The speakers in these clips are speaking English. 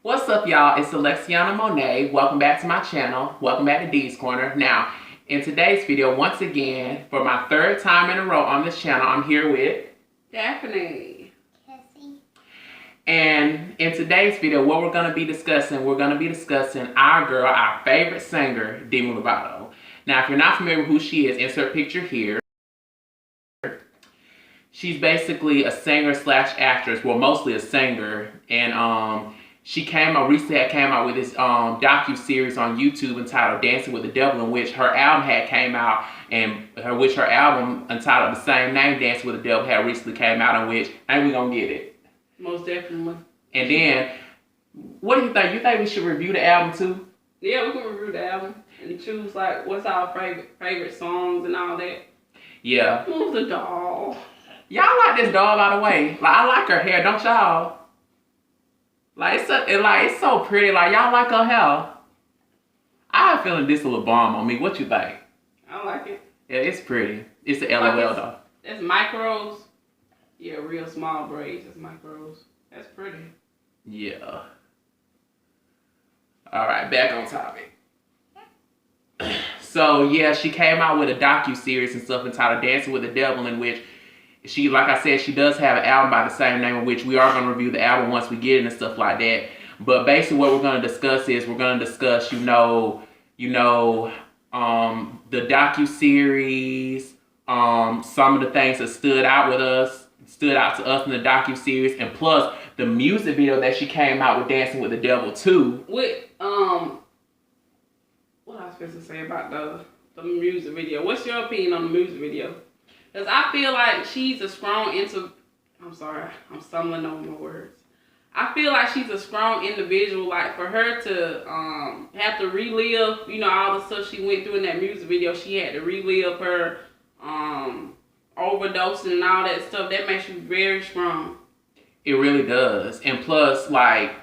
What's up, y'all? It's Alexiana Monet. Welcome back to my channel. Welcome back to D's Corner. Now, in today's video, once again, for my third time in a row on this channel, I'm here with Daphne. Kessie. And in today's video, what we're going to be discussing, our girl, our favorite singer, Demi Lovato. Now, if you're not familiar with who she is, insert picture here. She's basically a singer slash actress, well, mostly a singer, and she recently came out with this docuseries on YouTube entitled Dancing with the Devil, in which her album had came out, and her album entitled the same name, Dancing with the Devil, had recently came out, in which, ain't we gonna get it? Most definitely. And then, what do you think? You think we should review the album too? Yeah, we can review the album and choose like what's our favorite songs and all that. Yeah. Move the doll. Y'all like this doll, by the way. Like, I like her hair, don't y'all? Like, it's so pretty. Like, y'all like her hair? I have a feeling this will bomb on me. What you think? I like it. Yeah, it's pretty. It's an LOL though. That's micros. Yeah, real small braids. That's micros. That's pretty. Yeah. All right, back on topic. So yeah, she came out with a docuseries and stuff entitled "Dancing with the Devil," in which she, like I said, she does have an album by the same name, in which we are going to review the album once we get it and stuff like that. But basically, what we're going to discuss is the docuseries, some of the things that stood out to us in the docuseries, and plus the music video that she came out with, Dancing with the Devil too. What I was supposed to say about the music video? What's your opinion on the music video? Because I feel like she's a strong I'm sorry, I'm stumbling over my words. I feel like she's a strong individual. Like, for her to have to relive, all the stuff she went through in that music video, she had to relive her overdosing and all that stuff. That makes you very strong. It really does. And plus, like,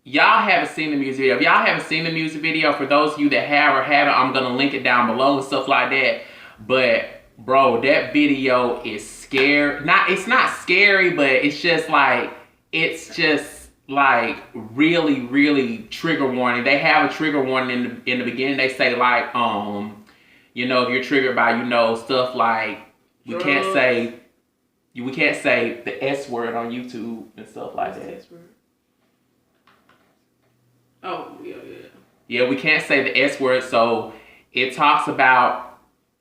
y'all haven't seen the music video. If y'all haven't seen the music video, for those of you that have or haven't, I'm going to link it down below and stuff like that. But bro, that video is scary. It's not scary, but it's just like really, really trigger warning. They have a trigger warning in the beginning. They say like, if you're triggered by, stuff like we can't say the S word on YouTube and stuff like that. S word? Oh, yeah. Yeah, we can't say the S word, so it talks about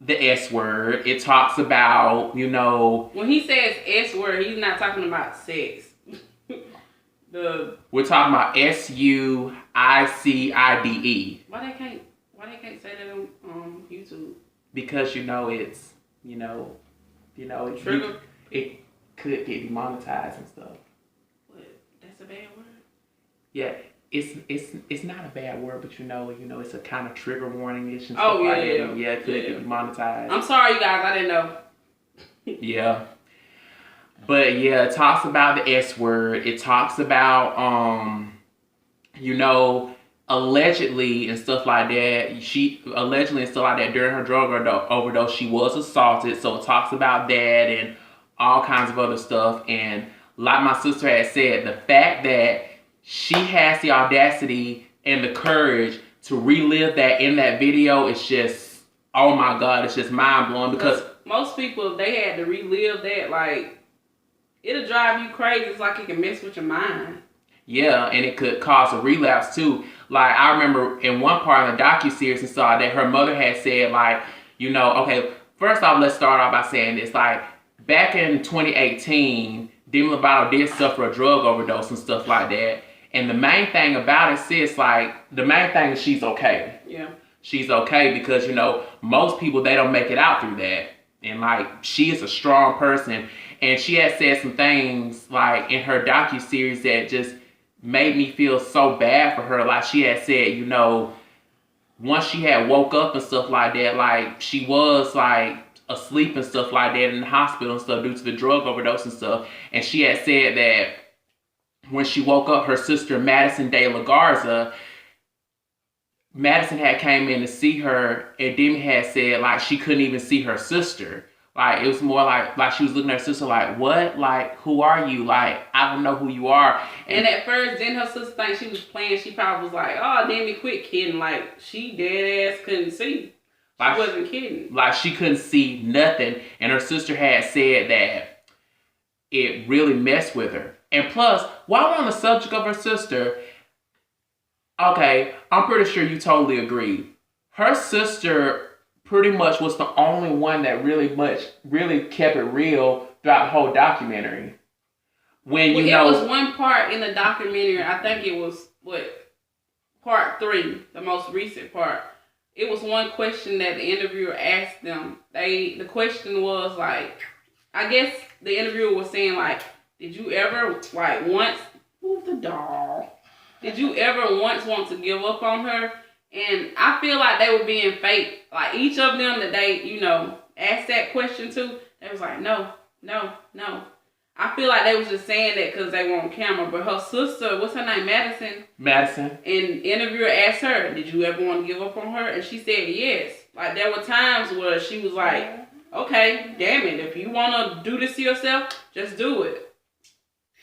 the S word. It talks about, When he says S word, he's not talking about sex. We're talking about SUICIDE. Why they can't say that on YouTube? Because it's Trigger. It could get demonetized and stuff. What? That's a bad word? Yeah. It's not a bad word, but it's a kind of trigger warning-ish and stuff like that. Yeah, Yeah, it could get demonetized. I'm sorry, you guys. I didn't know. Yeah. But yeah, it talks about the S word. It talks about, allegedly and stuff like that. During her drug overdose, she was assaulted. So it talks about that and all kinds of other stuff. And like my sister had said, the fact that she has the audacity and the courage to relive that in that video, it's just, oh my God, it's just mind-blowing. Because most people, if they had to relive that, like, it'll drive you crazy. It's like it can mess with your mind. Yeah, and it could cause a relapse too. Like, I remember in one part of the docuseries and saw that her mother had said, like, okay, first off, let's start off by saying this. Like, back in 2018, Demi Lovato did suffer a drug overdose and stuff like that. And the main thing about it, sis, the main thing is she's okay. Yeah. She's okay because, most people, they don't make it out through that. And, she is a strong person. And she had said some things, in her docuseries that just made me feel so bad for her. Like, she had said, once she had woke up and stuff like that, she was, asleep and stuff like that in the hospital and stuff due to the drug overdose and stuff. And she had said that when she woke up, her sister Madison had came in to see her, and Demi had said she couldn't even see her sister. Like, it was more like she was looking at her sister like, what? Like, who are you? Like, I don't know who you are. And at first, didn't her sister think she was playing? She probably was like, oh, Demi, quit kidding. Like, she dead ass couldn't see. She wasn't kidding. Like, she couldn't see nothing. And her sister had said that it really messed with her. And plus, while we're on the subject of her sister, okay, I'm pretty sure you totally agree. Her sister pretty much was the only one that really kept it real throughout the whole documentary. When it was one part in the documentary, I think it was part 3, the most recent part. It was one question that the interviewer asked them. The question was like, I guess the interviewer was saying like, did you ever like once move the doll? Did you ever once want to give up on her? And I feel like they were being fake. Like each of them that they, asked that question to, they was like, no. I feel like they was just saying that because they were on camera. But her sister, what's her name, Madison? And the interviewer asked her, did you ever want to give up on her? And she said yes. Like there were times where she was like, okay, damn it. If you want to do this to yourself, just do it.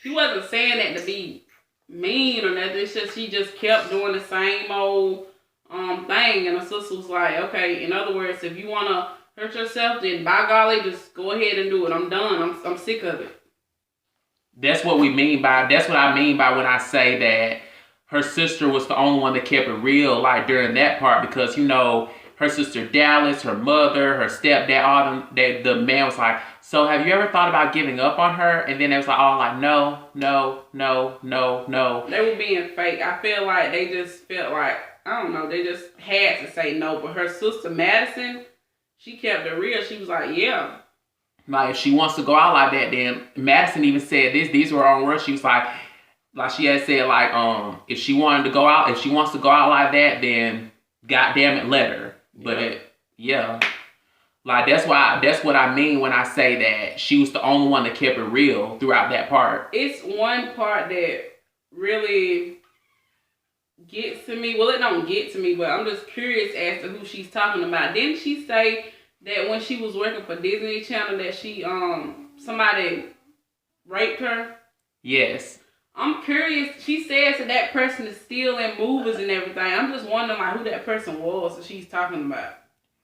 She wasn't saying that to be mean or nothing. It's just she just kept doing the same old thing. And her sister was like, okay, in other words, if you want to hurt yourself, then by golly, just go ahead and do it. I'm done. I'm sick of it. That's what I mean by when I say that her sister was the only one that kept it real, like during that part, because her sister Dallas, her mother, her stepdad, all them, the man was like, so have you ever thought about giving up on her? And then it was like, all like, no. They were being fake. I feel like they just felt like, I don't know, they just had to say no. But her sister Madison, she kept it real. She was like, yeah. Like, if she wants to go out like that, then Madison even said this. These were her own words. She was like she had said, like, if she wants to go out like that, then goddamn it, let her. But yeah, like that's what I mean when I say that she was the only one that kept it real throughout that part. It's one part that really gets to me. Well, it don't get to me, but I'm just curious as to who she's talking about. Didn't she say that when she was working for Disney Channel that she somebody raped her? Yes. I'm curious. She says that person is still in movies and everything. I'm just wondering like who that person was that she's talking about.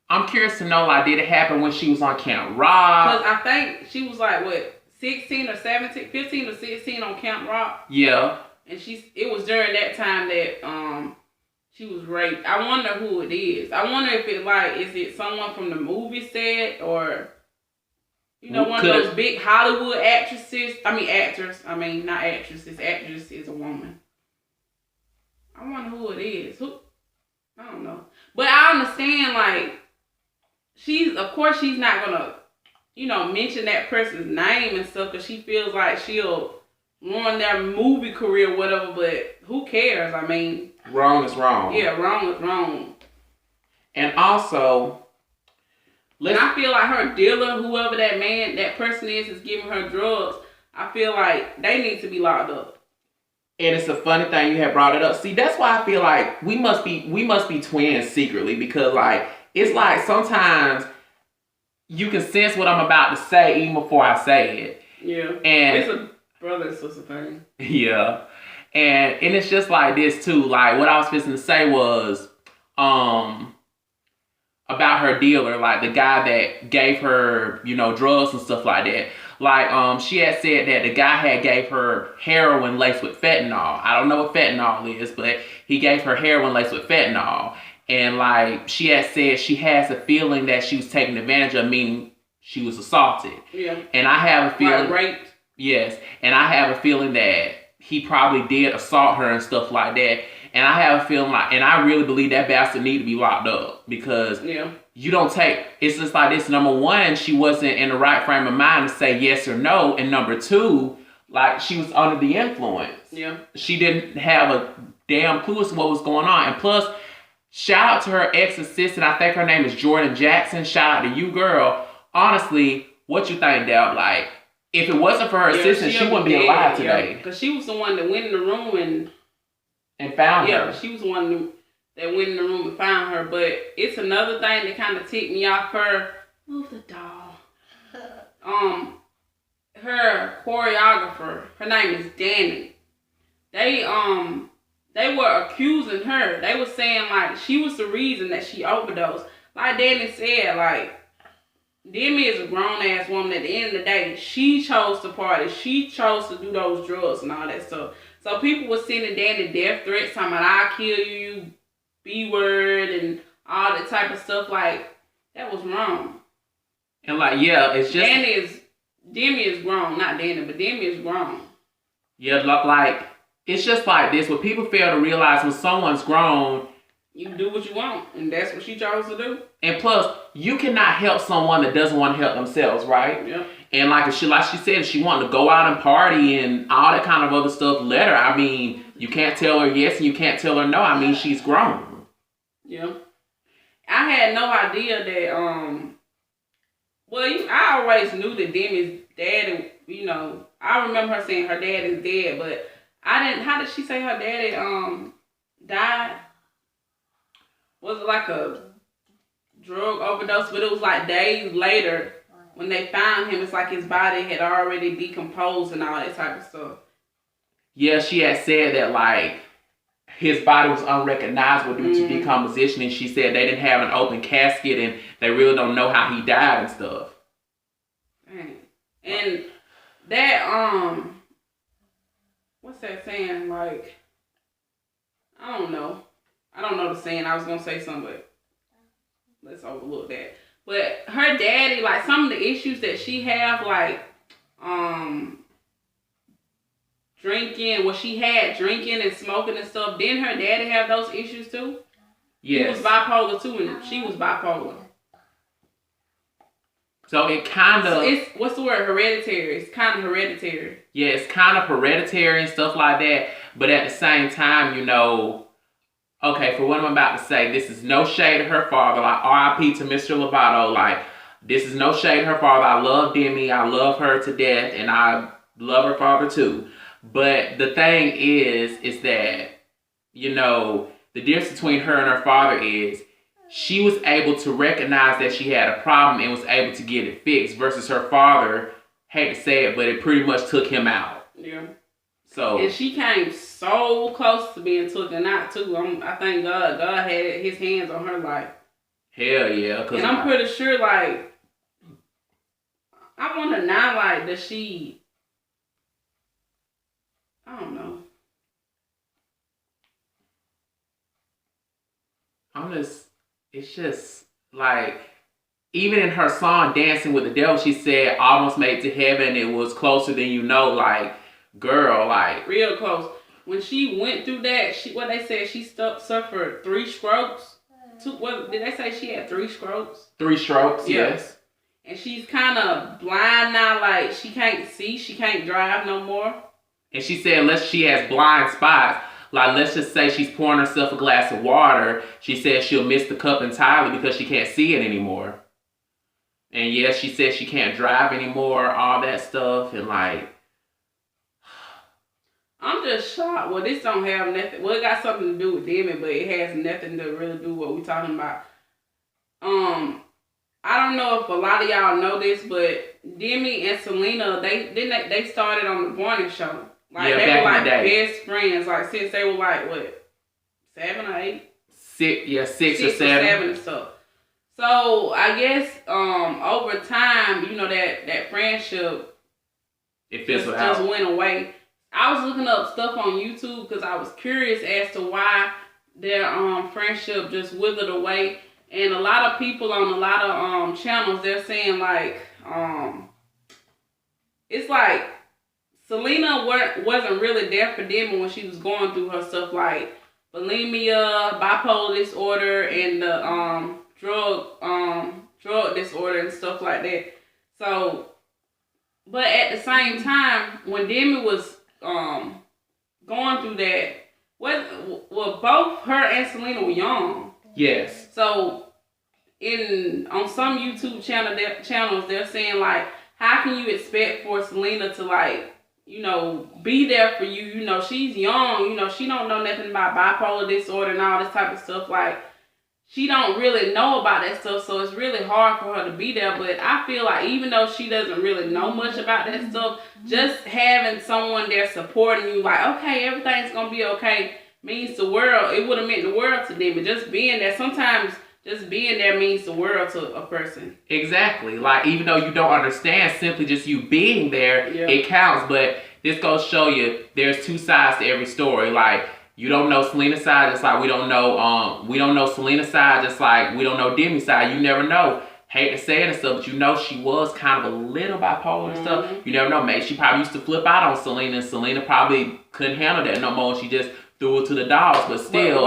I'm curious to know, like, did it happen when she was on Camp Rock? Because I think she was like, what, 16 or 17, 15 or 16 on Camp Rock? Yeah. And it was during that time that she was raped. I wonder who it is. I wonder if is it someone from the movie set or, one of those big Hollywood actresses. Actors. Not actresses. Actress is a woman. I wonder who it is. Who? I don't know. But I understand, like, she's not gonna, mention that person's name and stuff because she feels like she'll ruin their movie career or whatever, but who cares? Wrong is wrong. Yeah, wrong is wrong. And also, I feel like her dealer, whoever that person is giving her drugs, I feel like they need to be locked up. And it's a funny thing you have brought it up. See, that's why I feel like we must be twins secretly, because like it's like sometimes you can sense what I'm about to say even before I say it. Yeah. And it's a brother and sister thing. Yeah. And it's just like this too. Like what I was fixing to say was about her dealer, like the guy that gave her, drugs and stuff like that. Like, she had said that the guy had gave her heroin laced with fentanyl. I don't know what fentanyl is, but he gave her heroin laced with fentanyl. And like, she had said she has a feeling that she was taken advantage of, meaning she was assaulted. Yeah. And I have a feeling. Raped. Yes. And I have a feeling that he probably did assault her and stuff like that. And I have a feeling like, and I really believe that bastard need to be locked up because you don't take, it's just like this. Number one, she wasn't in the right frame of mind to say yes or no. And number two, like she was under the influence. Yeah. She didn't have a damn clue as to what was going on. And plus, shout out to her ex-assistant. I think her name is Jordan Jackson. Shout out to you, girl. Honestly, what you think, Deb? Like, if it wasn't for her assistant, she wouldn't be alive today. Because she was the one that went in the room and found her. Yeah, she was the one that went in the room and found her. But it's another thing that kind of ticked me off her. Move the doll. her choreographer, her name is Demi. They were accusing her. They were saying like she was the reason that she overdosed. Like Danny said, like Demi is a grown ass woman. At the end of the day, she chose to party. She chose to do those drugs and all that stuff. So people were sending Danny death threats, talking about "I'll kill you," B word, and all that type of stuff. Like that was wrong. And like, yeah, it's just Demi is grown, not Danny, but Demi is grown. Yeah, like it's just like this. What people fail to realize when someone's grown, you do what you want, and that's what she chose to do. And plus, you cannot help someone that doesn't want to help themselves, right? Yeah. And like she said, she wanted to go out and party and all that kind of other stuff. Let her. I mean, you can't tell her yes and you can't tell her no. I mean, she's grown. Yeah. I had no idea that I always knew that Demi's dad, I remember her saying her dad is dead, but I didn't. How did she say her daddy died? Was it like a drug overdose? But it was like days later when they found him. It's like his body had already decomposed and all that type of stuff. Yeah, she had said that like his body was unrecognizable due to decomposition, and she said they didn't have an open casket and they really don't know how he died and stuff. Dang. And that what's that saying? Like, I don't know the saying. I was gonna say something, but let's overlook that. But her daddy, like some of the issues that she have, like drinking, she had drinking and smoking and stuff. Didn't her daddy have those issues too? Yes. He was bipolar too, and she was bipolar. So it kind of... it's, what's the word? Hereditary. It's kind of hereditary. Yeah, it's kind of hereditary and stuff like that. But at the same time, okay, for what I'm about to say, this is no shade to her father. Like, R.I.P. to Mr. Lovato. Like, this is no shade to her father. I love Demi. I love her to death. And I love her father too. But the thing is that, the difference between her and her father is she was able to recognize that she had a problem and was able to get it fixed versus her father, hate to say it, but it pretty much took him out. Yeah. So. And she came so close to being taken out too. I thank God had his hands on her life. Hell yeah. And I'm pretty sure, like, I wonder now, like, does she... I don't know. It's just like, even in her song Dancing with the Devil, she said almost made it to heaven. It was closer than you know. Like, girl, like. Real close. When she went through that, what they said, she suffered 3 strokes. What did they say? She had 3 strokes? 3 strokes, yeah. Yes. And she's kind of blind now. Like, she can't see. She can't drive no more. And she said unless she has blind spots, like let's just say she's pouring herself a glass of water, she said she'll miss the cup entirely because she can't see it anymore. And yes, she said she can't drive anymore, all that stuff, and like... I'm just shocked. Well, this don't have nothing... Well, it got something to do with Demi, but it has nothing to really do with what we're talking about. I don't know if a lot of y'all know this, but Demi and Selena, they started on the morning show. Like, yeah, they were like best friends, like since they were like what, 7 or 8? 6 6 or 7 and stuff. So I guess over time, that friendship just went away. I was looking up stuff on YouTube because I was curious as to why their friendship just withered away. And a lot of people on a lot of channels, they're saying like it's like Selena wasn't really there for Demi when she was going through her stuff like bulimia, bipolar disorder, and the drug disorder and stuff like that. So, but at the same time, when Demi was going through that, both her and Selena were young. Yes. So, on some YouTube channels, they're saying like, how can you expect for Selena to like, be there for you? She's young. She don't know nothing about bipolar disorder and all this type of stuff. Like, she don't really know about that stuff, so it's really hard for her to be there. But I feel like even though she doesn't really know much about that stuff, just having someone there supporting you, like, okay, everything's gonna be okay, means the world. It would have meant the world to them. But just being there, sometimes just being there means the world to a person. Exactly. Like, even though you don't understand, simply just you being there, it counts. But this goes to show you there's two sides to every story. Like, you don't know Selena's side, just like we don't know Selena's side, just like we don't know Demi's side. You never know. Hate to say it and stuff, but you know she was kind of a little bipolar and stuff. You never know. Maybe she probably used to flip out on Selena, and Selena probably couldn't handle that no more. She just threw it to the dogs. But still,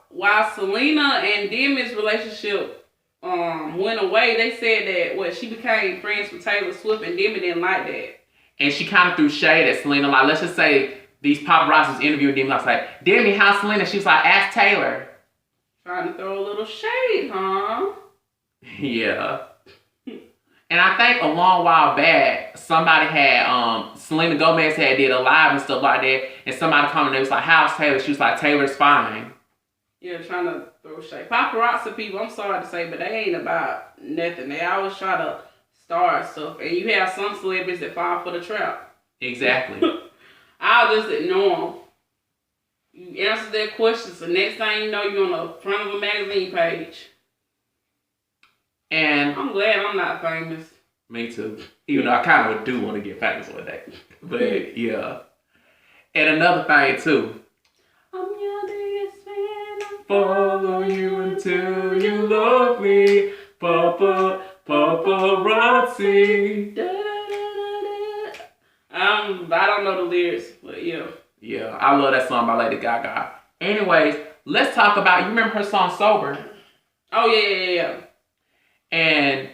while Selena and Demi's relationship went away, they said that she became friends with Taylor Swift, and Demi didn't like that. And she kind of threw shade at Selena. Like, let's just say these paparazzis interviewed Demi. I was like, Demi, how's Selena? She was like, ask Taylor. Trying to throw a little shade, huh? Yeah. And I think a long while back, somebody had, Selena Gomez had did a live and stuff like that. And somebody commented, was like, how's Taylor? She was like, Taylor's fine. Yeah, trying to throw shade. Paparazzi people, I'm sorry to say, but they ain't about nothing. They always try to start stuff. And you have some celebrities that fall for the trap. Exactly. I'll just ignore them. You answer their questions, the next thing you know, you're on the front of a magazine page. And I'm glad I'm not famous. Me too. Even though I kind of do want to get famous one day. But yeah. And another thing too. I'm your biggest fan. Follow you until you love me. Paparazzi. I don't know the lyrics, but yeah. Yeah, I love that song by Lady Gaga. Anyways, let's talk about, you remember her song Sober? Oh, yeah. And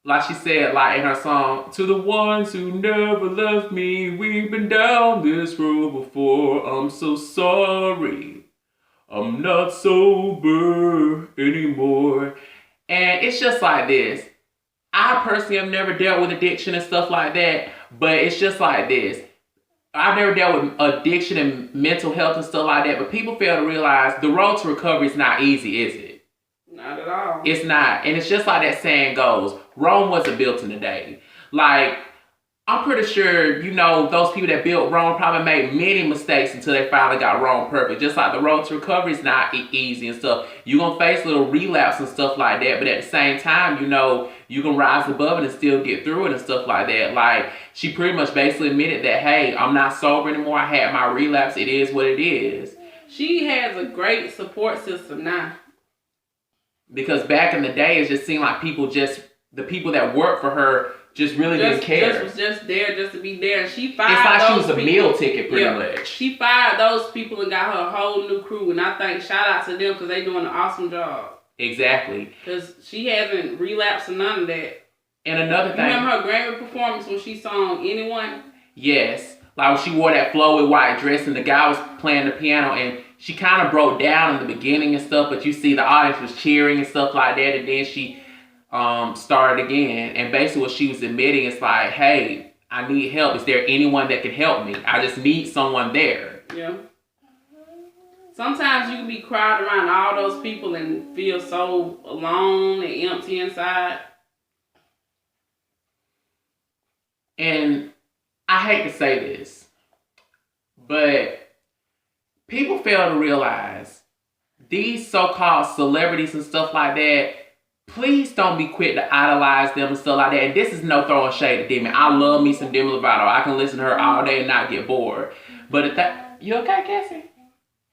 like she said, like in her song, to the ones who never left me, we've been down this road before. I'm so sorry. I'm not sober anymore. And it's just like this. I personally have never dealt with addiction and stuff like that, but it's just like this. I've never dealt with addiction and mental health and stuff like that, but people fail to realize the road to recovery is not easy, is it? Not at all. It's not. And it's just like that saying goes, Rome wasn't built in a day. Like, I'm pretty sure, you know, those people that built Rome probably made many mistakes until they finally got Rome perfect. Just like the road to recovery is not easy and stuff. You're going to face little relapse and stuff like that. But at the same time, you know, you can rise above it and still get through it and stuff like that. Like, she pretty much basically admitted that, hey, I'm not sober anymore. I had my relapse. It is what it is. She has a great support system now. Because back in the day, it just seemed like the people that worked for her just really didn't care. Was just there just to be there. And she fired it's like those she was a people. Meal ticket pretty much. She fired those people and got her a whole new crew. And I think shout out to them because they doing an awesome job. Exactly. Because she hasn't relapsed or none of that. And another thing. You remember her Grammy performance when she sang Anyone? Yes. Like when she wore that flowy white dress and the guy was playing the piano and she kind of broke down in the beginning and stuff, but you see the audience was cheering and stuff like that, and then she started again. And basically what she was admitting is like, hey, I need help. Is there anyone that can help me? I just need someone there. Yeah. Sometimes you can be crowded around all those people and feel so alone and empty inside. And I hate to say this, but people fail to realize these so-called celebrities and stuff like that, please don't be quick to idolize them and stuff like that. And this is no throwing shade at Demi. I love me some Demi Lovato. I can listen to her all day and not get bored. But you okay, Kessie?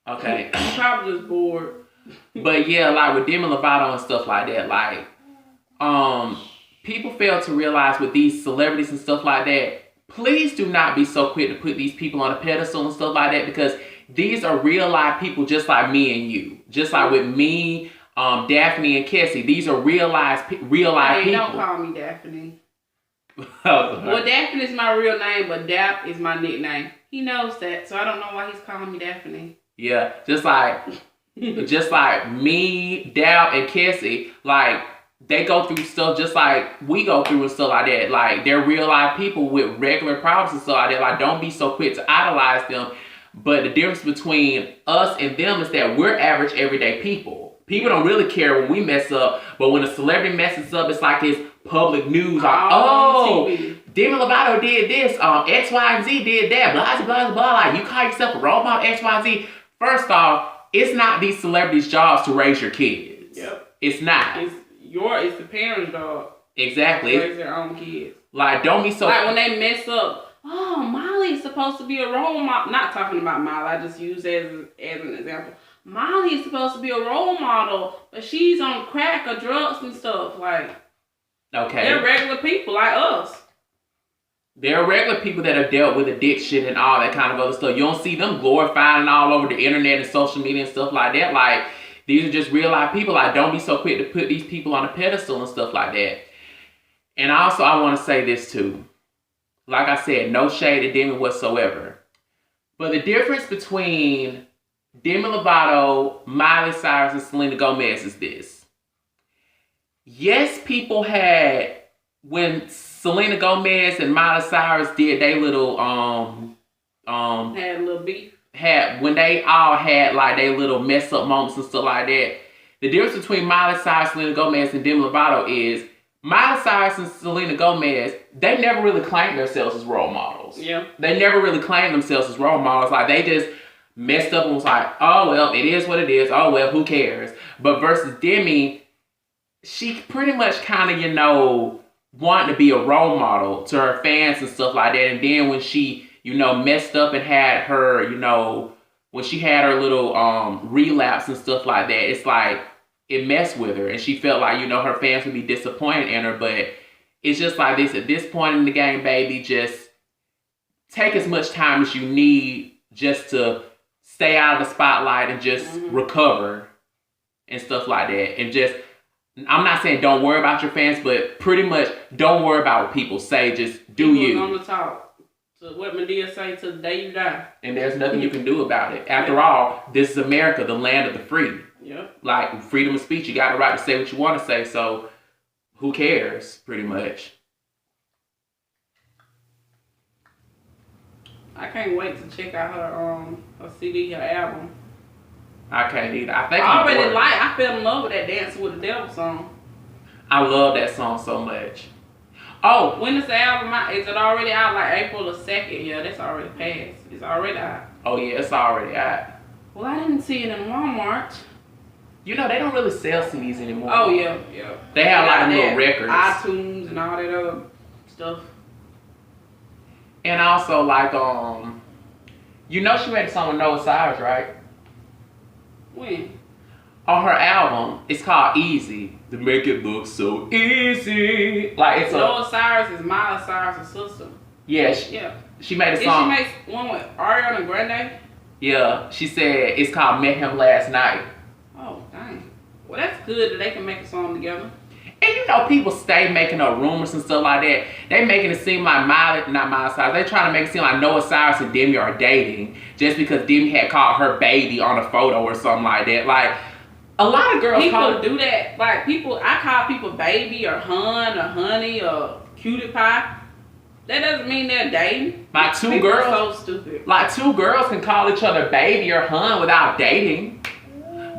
Okay. I'm probably just bored. But yeah, like with Demi Lovato and stuff like that, like, people fail to realize with these celebrities and stuff like that, please do not be so quick to put these people on a pedestal and stuff like that, because these are real life people just like me and you. Just like with me, Daphne and Kessie. These are real life people. Don't call me Daphne. Well, Daphne is my real name, but Dap is my nickname. He knows that, so I don't know why he's calling me Daphne. Yeah, just like me, Dap, and Kessie, like, they go through stuff just like we go through and stuff like that. Like, they're real life people with regular problems and stuff like that. Like, don't be so quick to idolize them. But the difference between us and them is that we're average everyday people. People don't really care when we mess up, but when a celebrity messes up, it's like it's public news. Like, oh, Demi Lovato did this, X, Y, and Z did that, blah, blah, blah, blah. Like, you call yourself a role model, X, Y, and Z. First off, it's not these celebrities' jobs to raise your kids. Yep. It's not. It's the parents' job. Exactly. To raise their own kids. Like, don't be so... Like, when they mess up, oh, Molly's supposed to be a role model. Not talking about Molly, I just use as an example. Molly is supposed to be a role model, but she's on crack or drugs and stuff. Like, okay, they're regular people like us. There are regular people that have dealt with addiction and all that kind of other stuff. You don't see them glorifying all over the internet and social media and stuff like that. Like, these are just real life people. Like, don't be so quick to put these people on a pedestal and stuff like that. And also, I want to say this too. Like I said, no shade to Demi whatsoever. But the difference between Demi Lovato, Miley Cyrus, and Selena Gomez is this. Yes, people had, when Selena Gomez and Miley Cyrus did they little had a little beef. When they all had like their little mess up moments and stuff like that. The difference between Miley Cyrus, Selena Gomez, and Demi Lovato is Miley Cyrus and Selena Gomez, they never really claimed themselves as role models. Yeah. They never really claimed themselves as role models. Like, they just messed up and was like, oh, well, it is what it is. Oh, well, who cares? But versus Demi, she pretty much kind of, wanted to be a role model to her fans and stuff like that. And then when she, messed up and had her, when she had her little relapse and stuff like that, it's like, it messed with her. And she felt like, her fans would be disappointed in her. But it's just like this. At this point in the game, baby, just take as much time as you need just to stay out of the spotlight and just recover and stuff like that. And just, I'm not saying don't worry about your fans, but pretty much don't worry about what people say. Just do you. People on the talk. So what Medea say till the day you die. And there's nothing you can do about it. After all, this is America, the land of the free. Yep. Like, freedom of speech. You got the right to say what you want to say. So who cares, pretty much. I can't wait to check out her CD, her album. I can't either. I fell in love with that Dancing with the Devil song. I love that song so much. Oh. When is the album out? Is it already out? Like April the 2nd? Yeah, that's already passed. It's already out. Oh yeah, it's already out. Well, I didn't see it in Walmart. They don't really sell CDs anymore. Oh yeah. They have like little records. iTunes and all that other stuff. And also like she made a song with Noah Cyrus, right? When? On her album, it's called Easy. To make it look so easy. Like it's Noah Cyrus is Miley Cyrus' sister. Yeah. She made a song. Did she make one with Ariana Grande? Yeah. She said it's called Met Him Last Night. Oh, dang. Well, that's good that they can make a song together. And people stay making up rumors and stuff like that. They making it seem like Miley Cyrus. They trying to make it seem like Noah Cyrus and Demi are dating just because Demi had called her baby on a photo or something like that. Like, a lot of girls do that. Like, I call people baby or hun or honey or cutie pie. That doesn't mean they're dating. Like, two girls are so stupid. Like, two girls can call each other baby or hun without dating.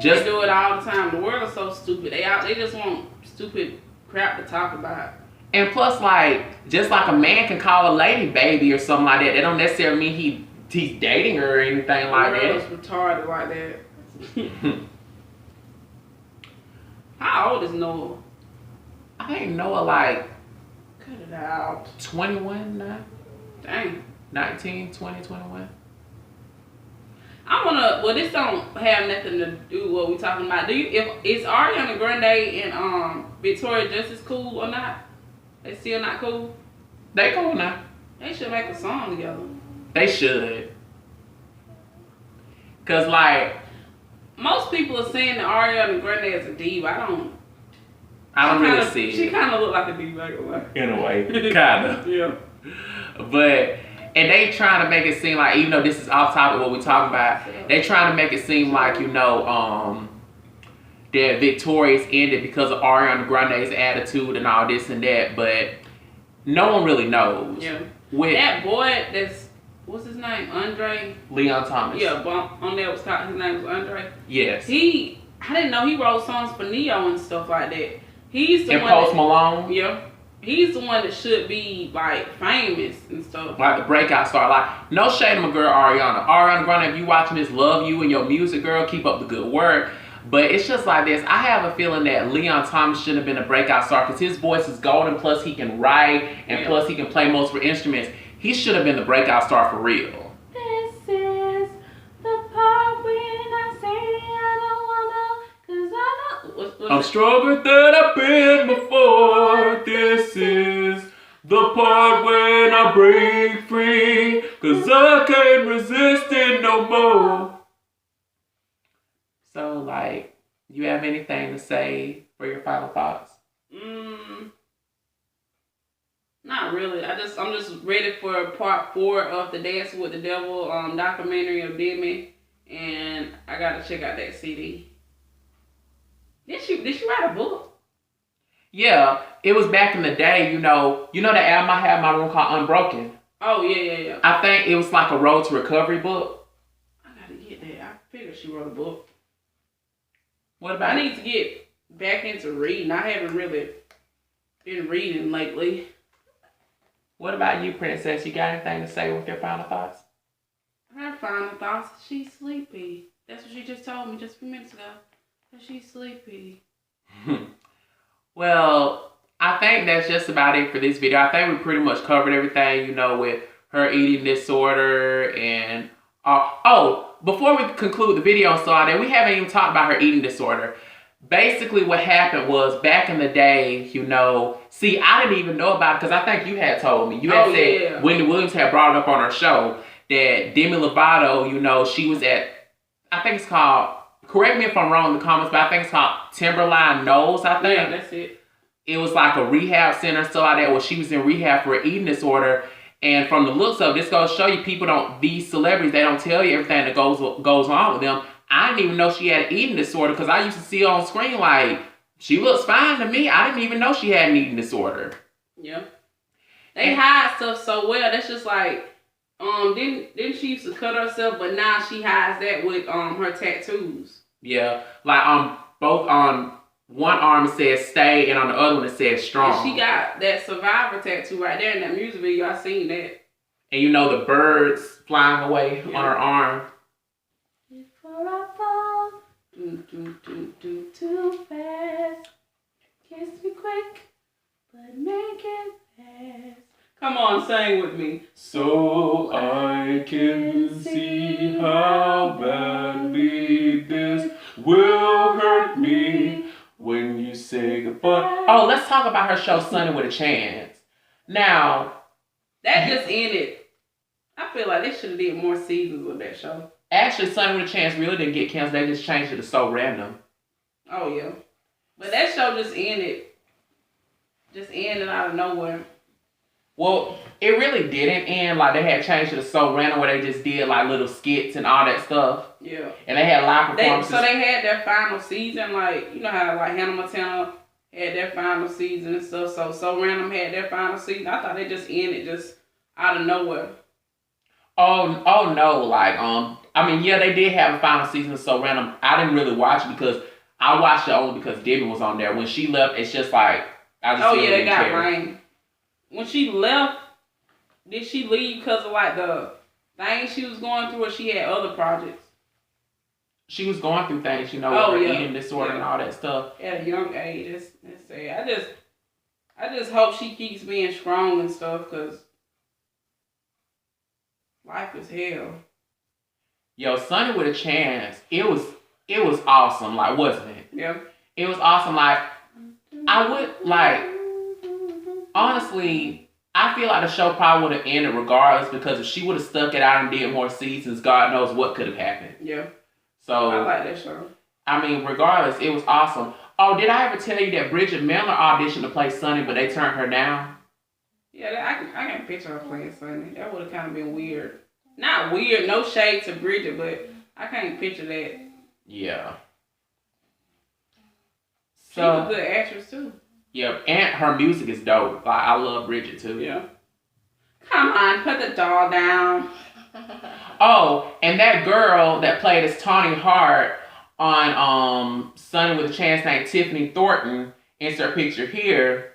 They do it all the time. The world is so stupid. They just want stupid crap to talk about. And plus, like, just like a man can call a lady baby or something like that, that don't necessarily mean he's dating her or anything like that. The world is retarded like that. How old is Noah? I think Noah like... Cut it out. 21 now? Dang. 19, 20, 21. Well, this don't have nothing to do with what we talking about. Is Ariana Grande and Victoria Justice cool or not? They still not cool? They cool now. They should make a song together. They should. Cause like... Most people are saying that Ariana Grande is a diva. I don't really see it. She kind of look like a diva. In a way. Kind of. Yeah. But... And they trying to make it seem like, even though this is off topic what we're talking about, they trying to make it seem like, that Victoria's ended because of Ariana Grande's attitude and all this and that, but no one really knows. Yeah. That boy what's his name? Andre? Leon Thomas. Yeah, on there was called, his name was Andre. Yes. He I didn't know he wrote songs for Neo and stuff like that. He's the And one. Post Malone. Yeah. He's the one that should be like famous and stuff. Like the breakout star. Like, no shade to my girl Ariana. Ariana Grande, if you watching this, love you and your music, girl. Keep up the good work. But it's just like this. I have a feeling that Leon Thomas shouldn't have been a breakout star because his voice is golden. Plus, he can write and plus he can play multiple instruments. He should have been the breakout star for real. This is the part when I say I don't wanna, 'cause I know. What's I'm stronger than I've been before. This is the part when I break free. 'Cause I can't resist it no more. So, like, you have anything to say for your final thoughts? Not really. I'm just ready for part 4 of the Dance with the Devil documentary of Demi, and I gotta check out that CD. Did she write a book? Yeah, it was back in the day. You know the album I had in my room called Unbroken. Oh yeah. I think it was like a road to recovery book. I gotta get that. I figured she wrote a book. What about? I need to get back into reading. I haven't really been reading lately. What about you, Princess? You got anything to say with your final thoughts? Her final thoughts, she's sleepy. That's what she just told me just a few minutes ago. That she's sleepy. Well, I think that's just about it for this video. I think we pretty much covered everything, with her eating disorder and... before we conclude the video and so on, we haven't even talked about her eating disorder. Basically, what happened was, back in the day, see, I didn't even know about it because I think you had told me. You had said Wendy Williams had brought it up on her show that Demi Lovato, she was at, I think it's called, correct me if I'm wrong in the comments, but I think it's called Timberline Knolls, I think. Yeah, that's it. It was like a rehab center, so like that, where she was in rehab for an eating disorder. And from the looks of it, this goes to show you these celebrities, they don't tell you everything that goes on with them. I didn't even know she had an eating disorder because I used to see her on screen like, she looks fine to me. I didn't even know she had an eating disorder. Yeah. They hide stuff so well. That's just like, didn't she used to cut herself, but now she hides that with her tattoos. Yeah. Like both on one arm it says stay and on the other one it says strong. And she got that survivor tattoo right there in that music video. I seen that. And the birds flying away on her arm. Before I fall, too fast. Kiss me quick, but make it fast. Come on, sing with me. So I can see how badly this will hurt me when you say goodbye. Oh, let's talk about her show, Sunny with a Chance. Now, that just ended. I feel like they should have did more seasons with that show. Actually, Sunny with a Chance really didn't get canceled. They just changed it to So Random. Oh, yeah. But that show just ended. Just ended out of nowhere. Well, it really didn't end. Like, they had changed it to So Random where they just did, like, little skits and all that stuff. Yeah. And they had live performances. So they had their final season, like, you know how, like, Hannah Montana had their final season and stuff. So Random had their final season. I thought they just ended just out of nowhere. Oh no, like, yeah, they did have a final season of So Random. I didn't really watch it because I watched it only because Devyn was on there. When she left, it's just like, I just really they got care. rain. When she left, did she leave because of, like, the things she was going through, or she had other projects? She was going through things, with her eating disorder and all that stuff. At a young age, that's sad. I just hope she keeps being strong and stuff, because life is hell. Yo, Sunny with a Chance, it was awesome, like, wasn't it? Yeah. It was awesome, like, I would, like, honestly, I feel like the show probably would have ended regardless, because if she would have stuck it out and did more seasons, God knows what could have happened. Yeah. So, I like that show. I mean, regardless, it was awesome. Oh, did I ever tell you that Bridget Miller auditioned to play Sunny, but they turned her down? Yeah, I can picture her playing Sunny. That would have kind of been weird. Not weird, no shade to Bridget, but I can't picture that. Yeah. She's a good actress, too. Yeah, and her music is dope. Like, I love Bridget, too. Yeah. Come on, put the doll down. Oh, and that girl that played as Tawny Hart on Sunny with a Chance named Tiffany Thornton, insert picture here.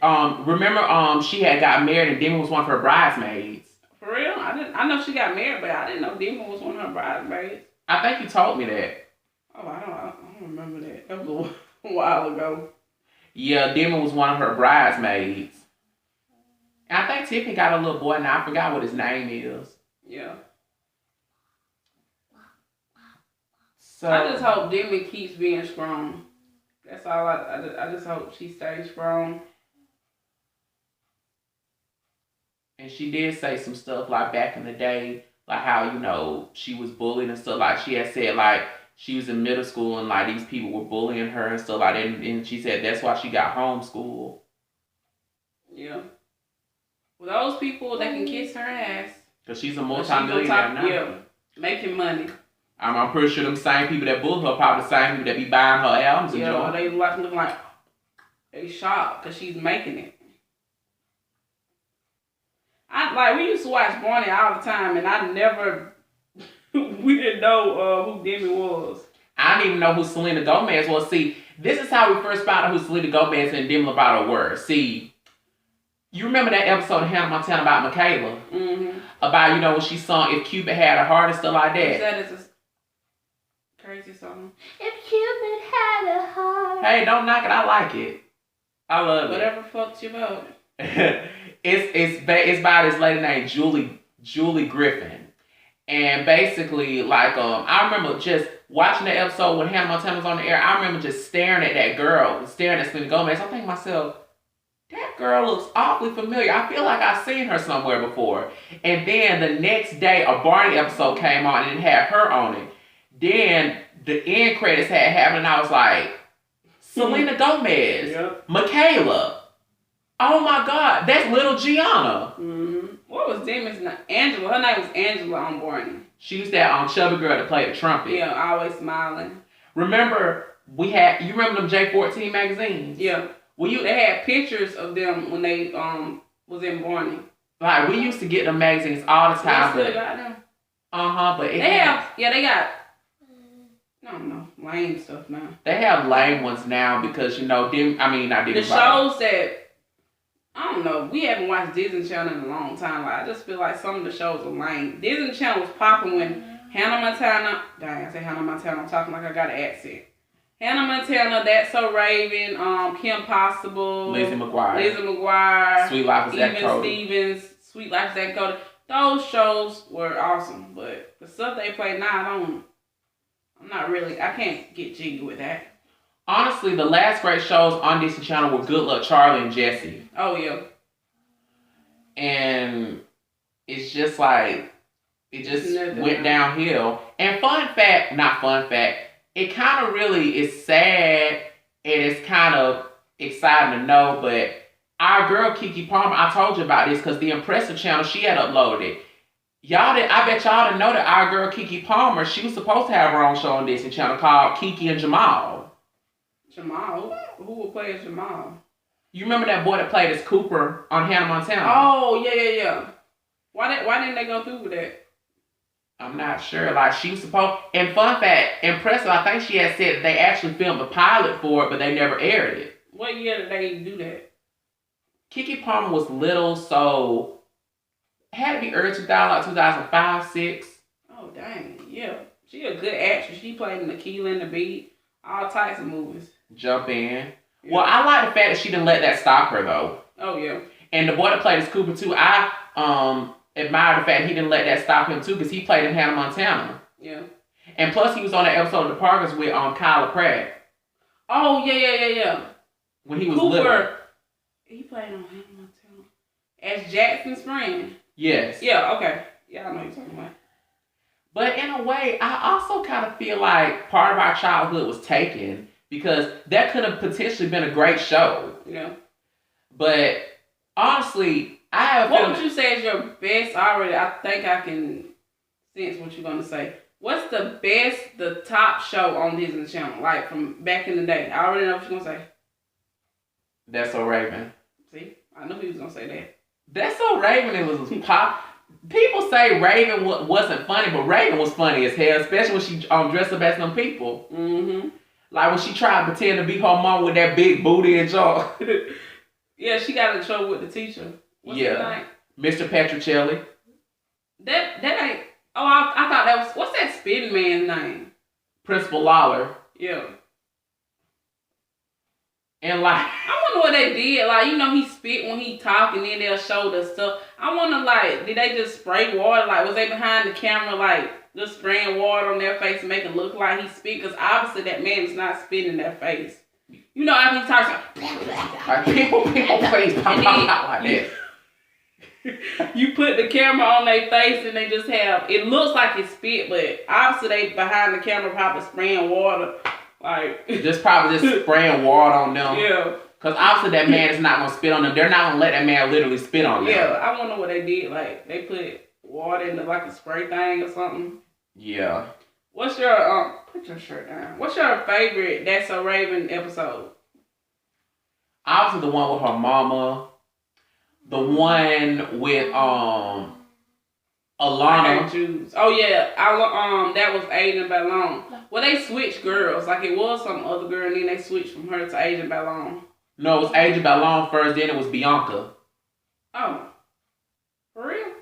Remember she had got married and Demi was one of her bridesmaids. For real? I know she got married, but I didn't know Demi was one of her bridesmaids. I think you told me that. Oh, I don't remember that. That was a while ago. Yeah, Demi was one of her bridesmaids. And I think Tiffany got a little boy now. I forgot what his name is. Yeah. So I just hope Demi keeps being strong. That's all. I just hope she stays strong. And she did say some stuff like back in the day, like how, you know, she was bullied and stuff. Like she had said, like, she was in middle school and like these people were bullying her and stuff like that. And she said that's why she got homeschooled. Yeah. Well, those people, they can kiss her ass. Because she's a multi-millionaire now. Yeah, making money. I'm pretty sure them same people that bully her probably the same people that be buying her albums and yeah, they look like they shocked because she's making it. We used to watch Barney all the time, and I never, we didn't know who Demi was. I didn't even know who Selena Gomez was. See, this is how we first found out who Selena Gomez and Demi Lovato were. See, you remember that episode of Hannah Montana about Michaela? Mm-hmm. About, you know, when she sung If Cupid Had a Heart and stuff like that. That is a crazy song. If Cupid had a heart. Hey, don't knock it. I like it. I love Whatever fucked you up. It's by this lady named Julie Griffin. And basically, like, I remember just watching the episode when Hannah Montana was on the air. I remember just staring at that girl, staring at Selena Gomez. I'm thinking to myself, that girl looks awfully familiar. I feel like I've seen her somewhere before. And then the next day, a Barney episode came on and it had her on it. Then the end credits had happened and I was like, Selena Gomez, Michaela. Oh my God, that's little Gianna. Mm-hmm. What was Demi's name? Angela. Her name was Angela on Barney. She was that chubby girl that played the trumpet. Yeah, always smiling. Remember, you remember them J14 magazines? Yeah. They had pictures of them when they was in Barney. Like, we used to get them magazines all the time. They still got them. But they got, I don't know, lame stuff now. They have lame ones now because, you know, the shows that, I don't know, we haven't watched Disney Channel in a long time. Like, I just feel like some of the shows are lame. Disney Channel was popping when Hannah Montana, I say Hannah Montana, I'm talking like I got an accent. Hannah Montana, That's So Raven, Kim Possible, Lizzie McGuire, Sweet Life of Zach Cody. Stevens, Sweet Life of Zach Cody. Those shows were awesome, but the stuff they play now, I can't get jiggy with that. Honestly, the last great shows on Disney Channel were Good Luck Charlie and Jessie. Oh, yeah. And it's just like, it just went downhill. And not fun fact, it kind of really is sad and it's kind of exciting to know, but our girl Keke Palmer, I told you about this because the Impressive channel, she had uploaded it. I bet y'all didn't know that our girl Keke Palmer, she was supposed to have her own show on Disney Channel called Keke and Jamal. Jamal? Who would play as Jamal? You remember that boy that played as Cooper on Hannah Montana? Oh, yeah. Why didn't they go through with that? I'm not sure. Like, she was supposed... And fun fact, Impressive, I think she had said that they actually filmed a pilot for it, but they never aired it. What year did they do that? Keke Palmer was little, so... It had to be early 2000, like 2005, 6. Oh, dang. Yeah. She a good actress. She played in The Key and the Beat. All types of movies. Jump in. Yeah. Well, I like the fact that she didn't let that stop her, though. Oh, yeah. And the boy that played as Cooper, too, I admire the fact he didn't let that stop him, too, because he played in Hannah Montana. Yeah. And plus, he was on that episode of The Parkers with Kyla Pratt. Oh, yeah. When he was little. He played on Hannah Montana. As Jackson's friend. Yes. Yeah, okay. Yeah, I know what you're talking about. But in a way, I also kind of feel like part of our childhood was taken because that could have potentially been a great show. Yeah. But honestly, I have. What would you say is your best? I think I can sense what you're gonna say. What's the top show on Disney Channel, like from back in the day? I already know what you're gonna say. That's So Raven. See, I knew he was gonna say that. That's So Raven. It was pop. People say Raven wasn't funny, but Raven was funny as hell, especially when she dressed up as them people. Mm-hmm. Like when she tried to pretend to be her mom with that big booty and jaw. Yeah, she got in trouble with the teacher. What's his name? Mr. Petrocelli. That ain't. Oh, I thought that was. What's that spin man's name? Principal Lawler. Yeah. And like, I wonder what they did. Like, you know, he spit when he talk, and then they'll show the stuff. I wonder, like, did they just spray water? Like, was they behind the camera, like, just spraying water on their face to make it look like he spit? Because obviously that man is not spitting in their face. You know, after he talks, like people face pop out like that. You put the camera on their face and they just have, it looks like it's spit, but obviously they behind the camera probably spraying water. Like, just probably just spraying water on them. Yeah. Because obviously that man is not going to spit on them. They're not going to let that man literally spit on them. Yeah, I wonder what they did. Like, they put water in like a spray thing or something. Yeah. What's your, put your shirt down. What's your favorite That's So Raven episode? Obviously the one with her mama. The one with, Alana. Oh yeah, that was Agent Ballon. Well, they switched girls. Like it was some other girl, and then they switched from her to Agent Ballon. No, it was Agent Ballon first. Then it was Bianca. Oh, for real?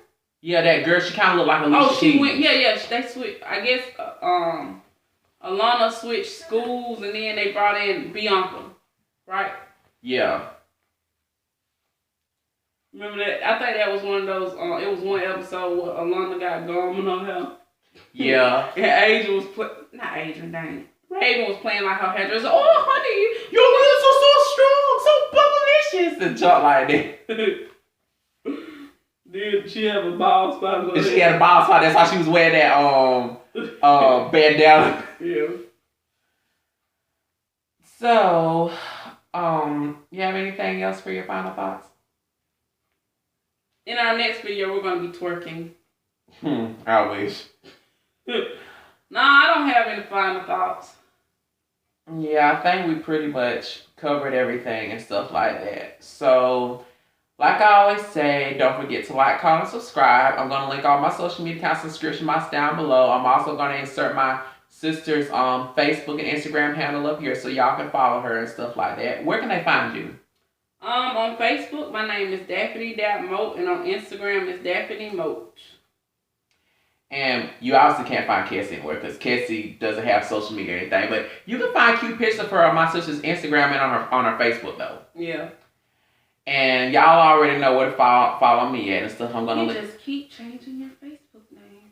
Yeah, that girl. She kind of looked like Alicia Keys. Keys. Went. Yeah. They switched. I guess Alana switched schools, and then they brought in Bianca, right? Yeah. Remember that? I think that was one of those. It was one episode where Alana got gum in her hair. Yeah. And Adrian was not Adrian, dang. Raven was playing like her hairdresser. Oh, honey, your roots are so strong, so bubblicious, and talk like that. Did she have a bald spot? And she had a bald spot. That's why she was wearing that bandana. Yeah. So, you have anything else for your final thoughts? In our next video, we're gonna be twerking. I wish. Nah, I don't have any final thoughts. Yeah, I think we pretty much covered everything and stuff like that. So, like I always say, don't forget to like, comment, and subscribe. I'm gonna link all my social media accounts and subscription box down below. I'm also gonna insert my sister's Facebook and Instagram handle up here so y'all can follow her and stuff like that. Where can they find you? On Facebook, my name is Daphne.Moat, and on Instagram is Daphne.Moat. And you obviously can't find Kessie anywhere because Kessie doesn't have social media or anything. But you can find cute pictures of her on my sister's Instagram and on her Facebook though. Yeah. And y'all already know where to follow me at and stuff. I'm gonna just keep changing your Facebook name.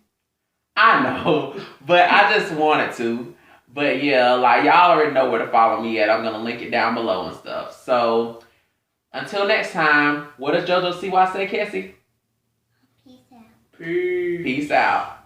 I know, but I just wanted to. But yeah, like y'all already know where to follow me at. I'm gonna link it down below and stuff. So until next time, what does JoJo CY say, Kessie? Peace out. Peace out.